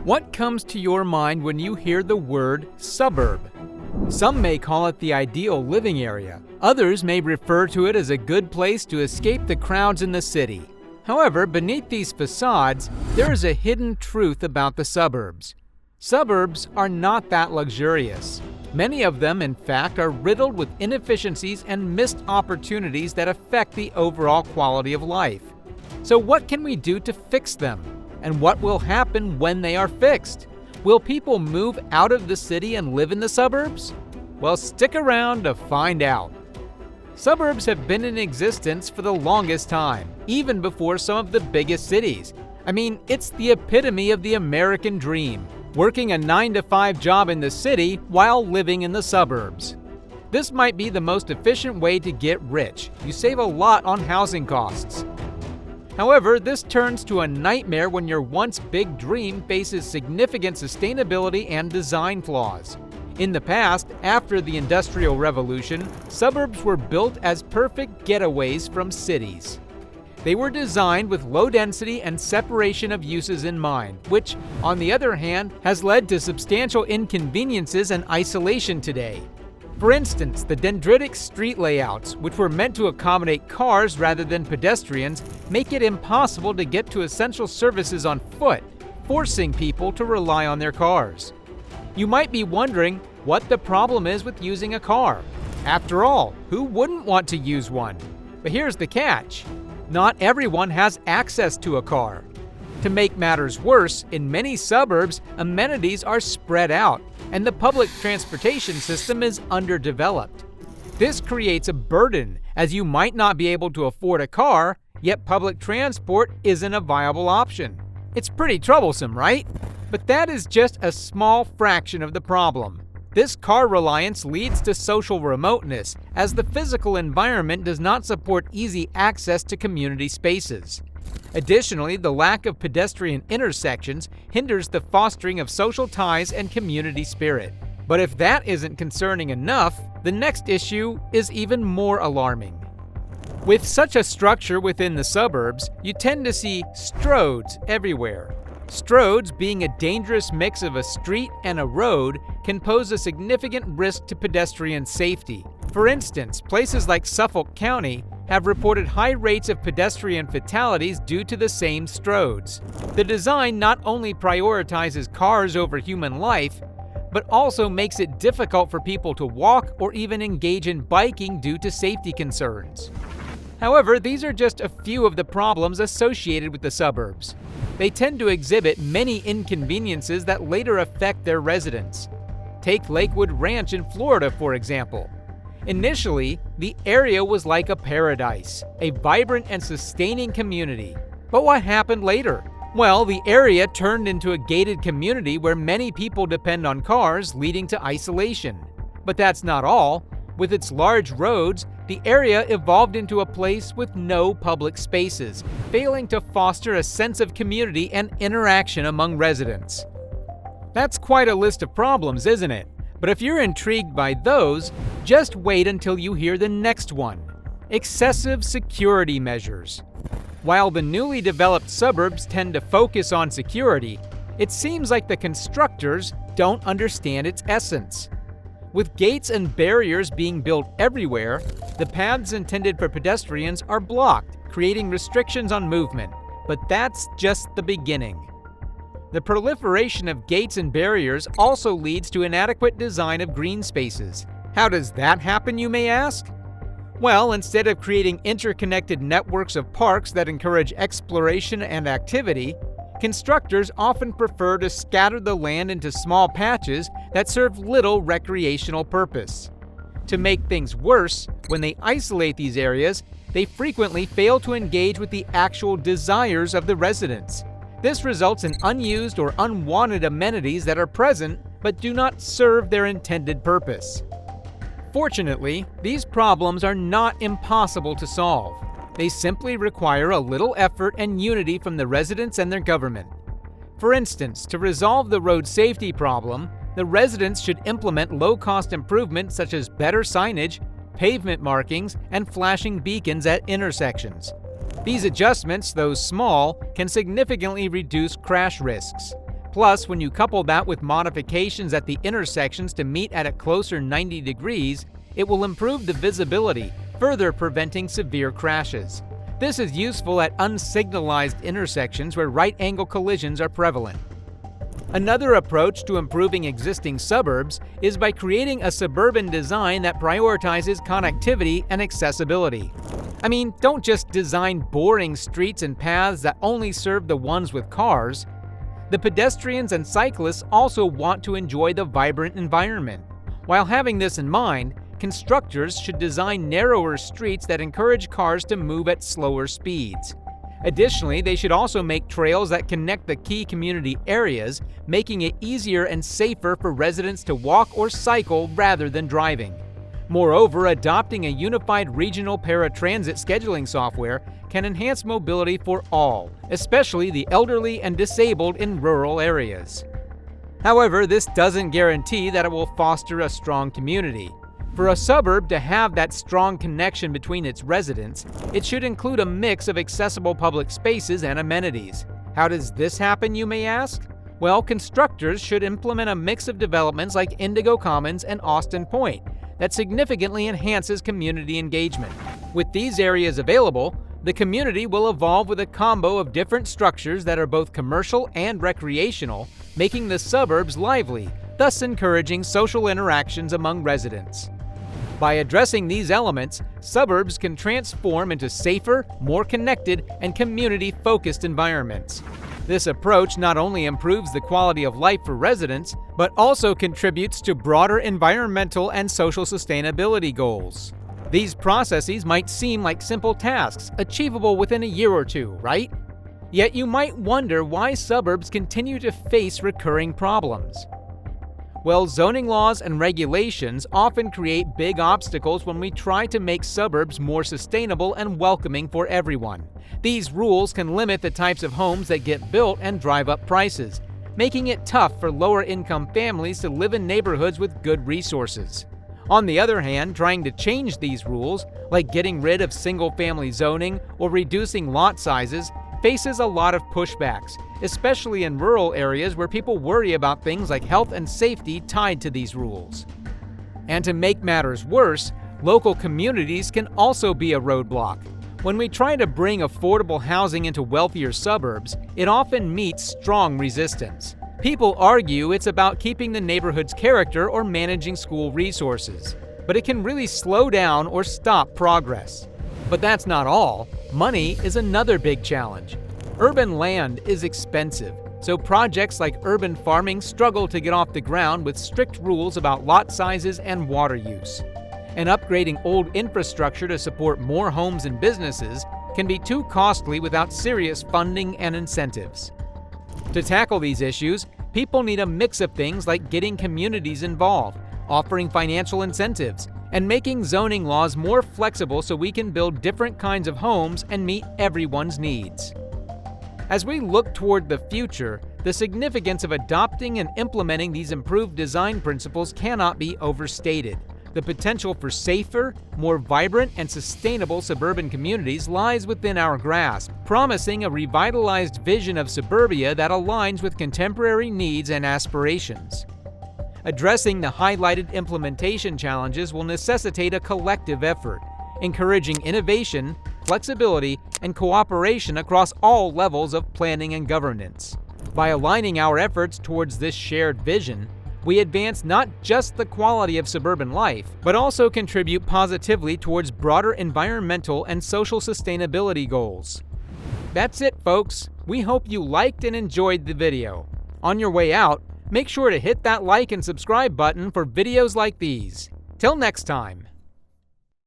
What comes to your mind when you hear the word suburb? Some may call it the ideal living area. Others may refer to it as a good place to escape the crowds in the city. However, beneath these facades, there is a hidden truth about the suburbs. Suburbs are not that luxurious. Many of them, in fact, are riddled with inefficiencies and missed opportunities that affect the overall quality of life. So what can we do to fix them? And what will happen when they are fixed? Will people move out of the city and live in the suburbs? Well, stick around to find out. Suburbs have been in existence for the longest time, even before some of the biggest cities. I mean, it's the epitome of the American dream, working a 9-to-5 job in the city while living in the suburbs. This might be the most efficient way to get rich. You save a lot on housing costs. However, this turns to a nightmare when your once big dream faces significant sustainability and design flaws. In the past, after the Industrial Revolution, suburbs were built as perfect getaways from cities. They were designed with low density and separation of uses in mind, which, on the other hand, has led to substantial inconveniences and isolation today. For instance, the dendritic street layouts, which were meant to accommodate cars rather than pedestrians, make it impossible to get to essential services on foot, forcing people to rely on their cars. You might be wondering what the problem is with using a car. After all, who wouldn't want to use one? But here's the catch. Not everyone has access to a car. To make matters worse, in many suburbs, amenities are spread out, and the public transportation system is underdeveloped. This creates a burden, as you might not be able to afford a car, yet public transport isn't a viable option. It's pretty troublesome, right? But that is just a small fraction of the problem. This car reliance leads to social remoteness, as the physical environment does not support easy access to community spaces. Additionally, the lack of pedestrian intersections hinders the fostering of social ties and community spirit. But if that isn't concerning enough, the next issue is even more alarming. With such a structure within the suburbs, you tend to see stroads everywhere. Stroads, being a dangerous mix of a street and a road, can pose a significant risk to pedestrian safety. For instance, places like Suffolk County have reported high rates of pedestrian fatalities due to the same stroads. The design not only prioritizes cars over human life, but also makes it difficult for people to walk or even engage in biking due to safety concerns. However, these are just a few of the problems associated with the suburbs. They tend to exhibit many inconveniences that later affect their residents. Take Lakewood Ranch in Florida, for example. Initially, the area was like a paradise, a vibrant and sustaining community. But what happened later? Well, the area turned into a gated community where many people depend on cars, leading to isolation. But that's not all. With its large roads, the area evolved into a place with no public spaces, failing to foster a sense of community and interaction among residents. That's quite a list of problems, isn't it? But if you're intrigued by those, just wait until you hear the next one: excessive security measures. While the newly developed suburbs tend to focus on security, it seems like the constructors don't understand its essence. With gates and barriers being built everywhere, the paths intended for pedestrians are blocked, creating restrictions on movement. But that's just the beginning. The proliferation of gates and barriers also leads to inadequate design of green spaces. How does that happen, you may ask? Well, instead of creating interconnected networks of parks that encourage exploration and activity, constructors often prefer to scatter the land into small patches that serve little recreational purpose. To make things worse, when they isolate these areas, they frequently fail to engage with the actual desires of the residents. This results in unused or unwanted amenities that are present but do not serve their intended purpose. Fortunately, these problems are not impossible to solve. They simply require a little effort and unity from the residents and their government. For instance, to resolve the road safety problem, the residents should implement low-cost improvements such as better signage, pavement markings, and flashing beacons at intersections. These adjustments, though small, can significantly reduce crash risks. Plus, when you couple that with modifications at the intersections to meet at a closer 90 degrees, it will improve the visibility, further preventing severe crashes. This is useful at unsignalized intersections where right-angle collisions are prevalent. Another approach to improving existing suburbs is by creating a suburban design that prioritizes connectivity and accessibility. I mean, don't just design boring streets and paths that only serve the ones with cars. The pedestrians and cyclists also want to enjoy the vibrant environment. While having this in mind, constructors should design narrower streets that encourage cars to move at slower speeds. Additionally, they should also make trails that connect the key community areas, making it easier and safer for residents to walk or cycle rather than driving. Moreover, adopting a unified regional paratransit scheduling software can enhance mobility for all, especially the elderly and disabled in rural areas. However, this doesn't guarantee that it will foster a strong community. For a suburb to have that strong connection between its residents, it should include a mix of accessible public spaces and amenities. How does this happen, you may ask? Well, constructors should implement a mix of developments like Indigo Commons and Austin Point that significantly enhances community engagement. With these areas available, the community will evolve with a combo of different structures that are both commercial and recreational, making the suburbs lively, thus encouraging social interactions among residents. By addressing these elements, suburbs can transform into safer, more connected, and community-focused environments. This approach not only improves the quality of life for residents, but also contributes to broader environmental and social sustainability goals. These processes might seem like simple tasks, achievable within a year or two, right? Yet you might wonder why suburbs continue to face recurring problems. Well, zoning laws and regulations often create big obstacles when we try to make suburbs more sustainable and welcoming for everyone. These rules can limit the types of homes that get built and drive up prices, making it tough for lower-income families to live in neighborhoods with good resources. On the other hand, trying to change these rules, like getting rid of single-family zoning or reducing lot sizes, faces a lot of pushbacks, especially in rural areas where people worry about things like health and safety tied to these rules. And to make matters worse, local communities can also be a roadblock. When we try to bring affordable housing into wealthier suburbs, it often meets strong resistance. People argue it's about keeping the neighborhood's character or managing school resources, but it can really slow down or stop progress. But that's not all. Money is another big challenge. Urban land is expensive, so projects like urban farming struggle to get off the ground with strict rules about lot sizes and water use. And upgrading old infrastructure to support more homes and businesses can be too costly without serious funding and incentives. To tackle these issues, people need a mix of things like getting communities involved, offering financial incentives, and making zoning laws more flexible so we can build different kinds of homes and meet everyone's needs. As we look toward the future, the significance of adopting and implementing these improved design principles cannot be overstated. The potential for safer, more vibrant, and sustainable suburban communities lies within our grasp, promising a revitalized vision of suburbia that aligns with contemporary needs and aspirations. Addressing the highlighted implementation challenges will necessitate a collective effort, encouraging innovation, flexibility, and cooperation across all levels of planning and governance. By aligning our efforts towards this shared vision, we advance not just the quality of suburban life, but also contribute positively towards broader environmental and social sustainability goals. That's it, folks. We hope you liked and enjoyed the video. On your way out, make sure to hit that like and subscribe button for videos like these. Till next time.